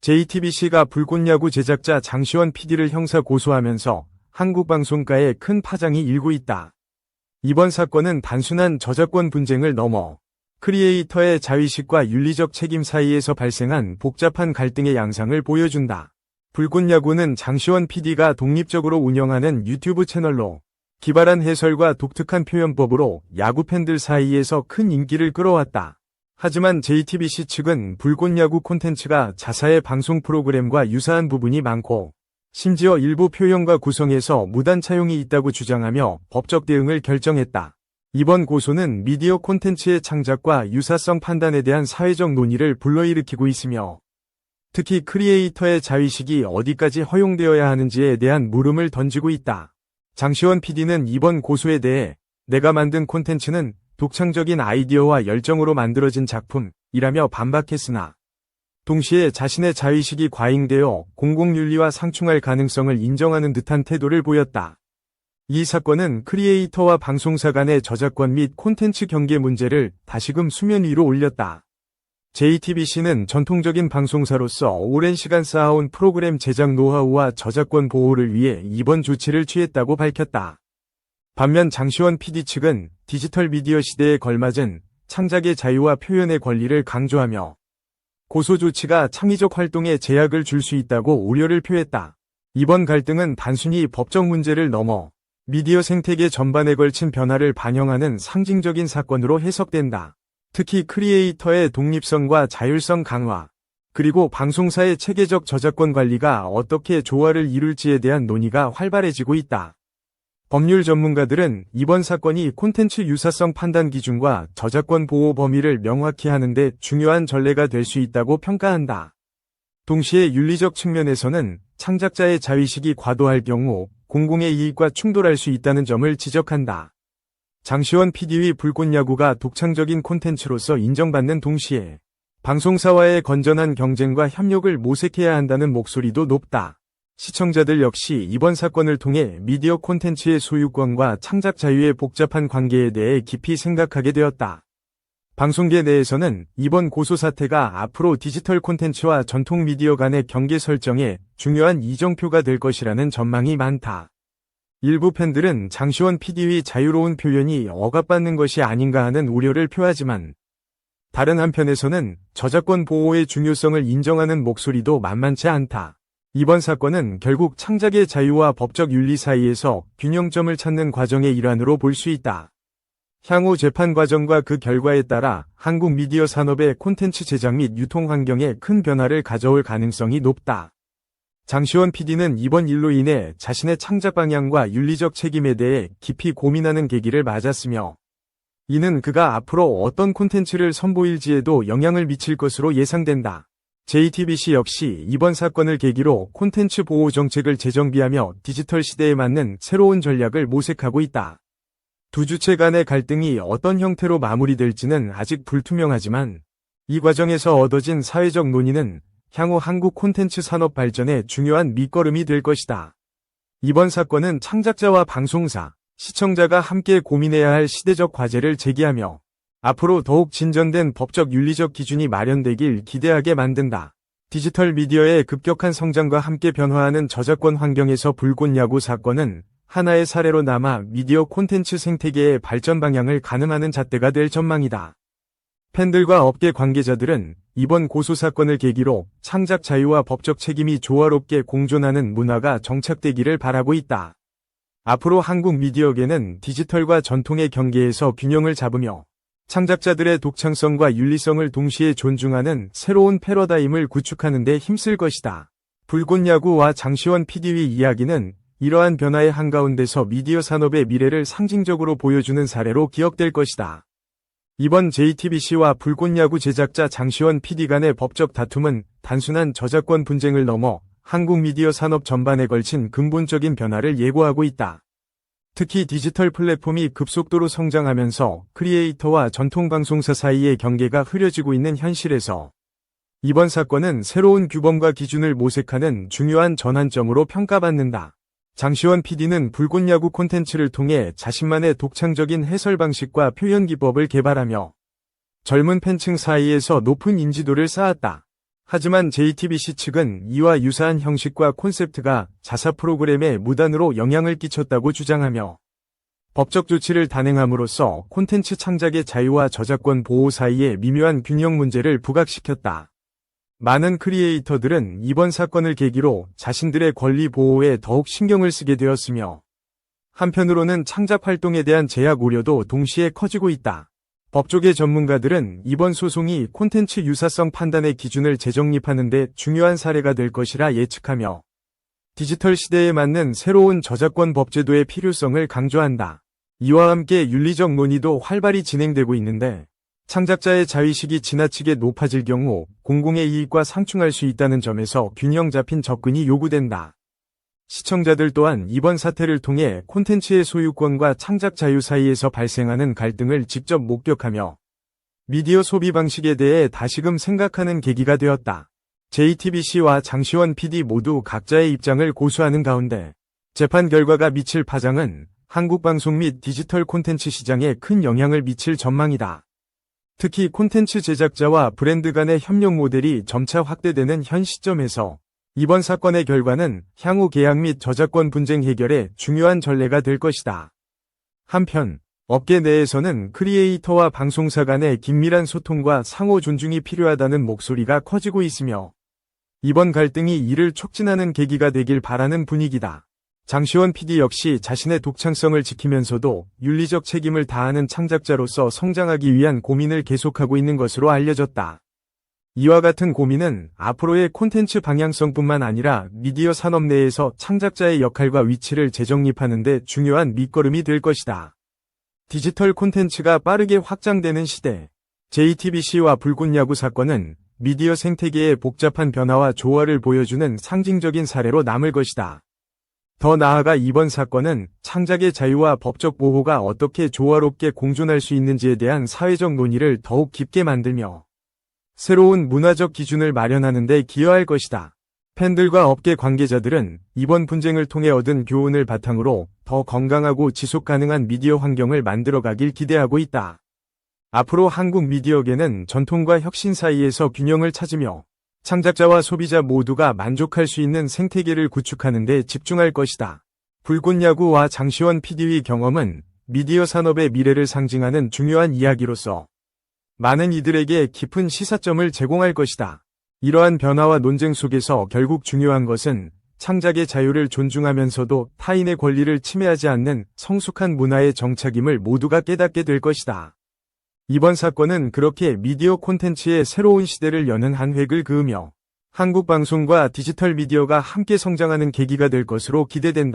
JTBC가 불꽃야구 제작자 장시원 PD를 형사 고소하면서 한국 방송가에 큰 파장이 일고 있다. 이번 사건은 단순한 저작권 분쟁을 넘어 크리에이터의 자의식과 윤리적 책임 사이에서 발생한 복잡한 갈등의 양상을 보여준다. 불꽃야구는 장시원 PD가 독립적으로 운영하는 유튜브 채널로 기발한 해설과 독특한 표현법으로 야구 팬들 사이에서 큰 인기를 끌어왔다. 하지만 JTBC 측은 불꽃야구 콘텐츠가 자사의 방송 프로그램과 유사한 부분이 많고 심지어 일부 표현과 구성에서 무단 차용이 있다고 주장하며 법적 대응을 결정했다. 이번 고소는 미디어 콘텐츠의 창작과 유사성 판단에 대한 사회적 논의를 불러일으키고 있으며 특히 크리에이터의 자의식이 어디까지 허용되어야 하는지에 대한 물음을 던지고 있다. 장시원 PD는 이번 고소에 대해 내가 만든 콘텐츠는 독창적인 아이디어와 열정으로 만들어진 작품이라며 반박했으나 동시에 자신의 자의식이 과잉되어 공공윤리와 상충할 가능성을 인정하는 듯한 태도를 보였다. 이 사건은 크리에이터와 방송사 간의 저작권 및 콘텐츠 경계 문제를 다시금 수면 위로 올렸다. JTBC는 전통적인 방송사로서 오랜 시간 쌓아온 프로그램 제작 노하우와 저작권 보호를 위해 이번 조치를 취했다고 밝혔다. 반면 장시원 PD 측은 디지털 미디어 시대에 걸맞은 창작의 자유와 표현의 권리를 강조하며 고소 조치가 창의적 활동에 제약을 줄 수 있다고 우려를 표했다. 이번 갈등은 단순히 법적 문제를 넘어 미디어 생태계 전반에 걸친 변화를 반영하는 상징적인 사건으로 해석된다. 특히 크리에이터의 독립성과 자율성 강화, 그리고 방송사의 체계적 저작권 관리가 어떻게 조화를 이룰지에 대한 논의가 활발해지고 있다. 법률 전문가들은 이번 사건이 콘텐츠 유사성 판단 기준과 저작권 보호 범위를 명확히 하는 데 중요한 전례가 될 수 있다고 평가한다. 동시에 윤리적 측면에서는 창작자의 자의식이 과도할 경우 공공의 이익과 충돌할 수 있다는 점을 지적한다. 장시원 PD의 불꽃야구가 독창적인 콘텐츠로서 인정받는 동시에 방송사와의 건전한 경쟁과 협력을 모색해야 한다는 목소리도 높다. 시청자들 역시 이번 사건을 통해 미디어 콘텐츠의 소유권과 창작 자유의 복잡한 관계에 대해 깊이 생각하게 되었다. 방송계 내에서는 이번 고소 사태가 앞으로 디지털 콘텐츠와 전통 미디어 간의 경계 설정에 중요한 이정표가 될 것이라는 전망이 많다. 일부 팬들은 장시원 PD의 자유로운 표현이 억압받는 것이 아닌가 하는 우려를 표하지만 다른 한편에서는 저작권 보호의 중요성을 인정하는 목소리도 만만치 않다. 이번 사건은 결국 창작의 자유와 법적 윤리 사이에서 균형점을 찾는 과정의 일환으로 볼 수 있다. 향후 재판 과정과 그 결과에 따라 한국 미디어 산업의 콘텐츠 제작 및 유통 환경에 큰 변화를 가져올 가능성이 높다. 장시원 PD는 이번 일로 인해 자신의 창작 방향과 윤리적 책임에 대해 깊이 고민하는 계기를 맞았으며 이는 그가 앞으로 어떤 콘텐츠를 선보일지에도 영향을 미칠 것으로 예상된다. JTBC 역시 이번 사건을 계기로 콘텐츠 보호 정책을 재정비하며 디지털 시대에 맞는 새로운 전략을 모색하고 있다. 두 주체 간의 갈등이 어떤 형태로 마무리될지는 아직 불투명하지만 이 과정에서 얻어진 사회적 논의는 향후 한국 콘텐츠 산업 발전에 중요한 밑거름이 될 것이다. 이번 사건은 창작자와 방송사, 시청자가 함께 고민해야 할 시대적 과제를 제기하며 앞으로 더욱 진전된 법적 윤리적 기준이 마련되길 기대하게 만든다. 디지털 미디어의 급격한 성장과 함께 변화하는 저작권 환경에서 불꽃야구 사건은 하나의 사례로 남아 미디어 콘텐츠 생태계의 발전 방향을 가늠하는 잣대가 될 전망이다. 팬들과 업계 관계자들은 이번 고소 사건을 계기로 창작 자유와 법적 책임이 조화롭게 공존하는 문화가 정착되기를 바라고 있다. 앞으로 한국 미디어계는 디지털과 전통의 경계에서 균형을 잡으며 창작자들의 독창성과 윤리성을 동시에 존중하는 새로운 패러다임을 구축하는 데 힘쓸 것이다. 불꽃야구와 장시원 PD의 이야기는 이러한 변화의 한가운데서 미디어 산업의 미래를 상징적으로 보여주는 사례로 기억될 것이다. 이번 JTBC와 불꽃야구 제작자 장시원 PD 간의 법적 다툼은 단순한 저작권 분쟁을 넘어 한국 미디어 산업 전반에 걸친 근본적인 변화를 예고하고 있다. 특히 디지털 플랫폼이 급속도로 성장하면서 크리에이터와 전통방송사 사이의 경계가 흐려지고 있는 현실에서 이번 사건은 새로운 규범과 기준을 모색하는 중요한 전환점으로 평가받는다. 장시원 PD는 불꽃야구 콘텐츠를 통해 자신만의 독창적인 해설 방식과 표현 기법을 개발하며 젊은 팬층 사이에서 높은 인지도를 쌓았다. 하지만 JTBC 측은 이와 유사한 형식과 콘셉트가 자사 프로그램에 무단으로 영향을 끼쳤다고 주장하며 법적 조치를 단행함으로써 콘텐츠 창작의 자유와 저작권 보호 사이의 미묘한 균형 문제를 부각시켰다. 많은 크리에이터들은 이번 사건을 계기로 자신들의 권리 보호에 더욱 신경을 쓰게 되었으며 한편으로는 창작 활동에 대한 제약 우려도 동시에 커지고 있다. 법조계 전문가들은 이번 소송이 콘텐츠 유사성 판단의 기준을 재정립하는 데 중요한 사례가 될 것이라 예측하며 디지털 시대에 맞는 새로운 저작권 법제도의 필요성을 강조한다. 이와 함께 윤리적 논의도 활발히 진행되고 있는데 창작자의 자의식이 지나치게 높아질 경우 공공의 이익과 상충할 수 있다는 점에서 균형 잡힌 접근이 요구된다. 시청자들 또한 이번 사태를 통해 콘텐츠의 소유권과 창작 자유 사이에서 발생하는 갈등을 직접 목격하며 미디어 소비 방식에 대해 다시금 생각하는 계기가 되었다. JTBC와 장시원 PD 모두 각자의 입장을 고수하는 가운데 재판 결과가 미칠 파장은 한국 방송 및 디지털 콘텐츠 시장에 큰 영향을 미칠 전망이다. 특히 콘텐츠 제작자와 브랜드 간의 협력 모델이 점차 확대되는 현 시점에서 이번 사건의 결과는 향후 계약 및 저작권 분쟁 해결에 중요한 전례가 될 것이다. 한편 업계 내에서는 크리에이터와 방송사 간의 긴밀한 소통과 상호 존중이 필요하다는 목소리가 커지고 있으며 이번 갈등이 이를 촉진하는 계기가 되길 바라는 분위기다. 장시원 PD 역시 자신의 독창성을 지키면서도 윤리적 책임을 다하는 창작자로서 성장하기 위한 고민을 계속하고 있는 것으로 알려졌다. 이와 같은 고민은 앞으로의 콘텐츠 방향성뿐만 아니라 미디어 산업 내에서 창작자의 역할과 위치를 재정립하는 데 중요한 밑거름이 될 것이다. 디지털 콘텐츠가 빠르게 확장되는 시대, JTBC와 불꽃야구 사건은 미디어 생태계의 복잡한 변화와 조화를 보여주는 상징적인 사례로 남을 것이다. 더 나아가 이번 사건은 창작의 자유와 법적 보호가 어떻게 조화롭게 공존할 수 있는지에 대한 사회적 논의를 더욱 깊게 만들며 새로운 문화적 기준을 마련하는 데 기여할 것이다. 팬들과 업계 관계자들은 이번 분쟁을 통해 얻은 교훈을 바탕으로 더 건강하고 지속 가능한 미디어 환경을 만들어가길 기대하고 있다. 앞으로 한국 미디어계는 전통과 혁신 사이에서 균형을 찾으며 창작자와 소비자 모두가 만족할 수 있는 생태계를 구축하는 데 집중할 것이다. 불꽃야구와 장시원 PD의 경험은 미디어 산업의 미래를 상징하는 중요한 이야기로서 많은 이들에게 깊은 시사점을 제공할 것이다. 이러한 변화와 논쟁 속에서 결국 중요한 것은 창작의 자유를 존중하면서도 타인의 권리를 침해하지 않는 성숙한 문화의 정착임을 모두가 깨닫게 될 것이다. 이번 사건은 그렇게 미디어 콘텐츠의 새로운 시대를 여는 한 획을 그으며 한국 방송과 디지털 미디어가 함께 성장하는 계기가 될 것으로 기대된다.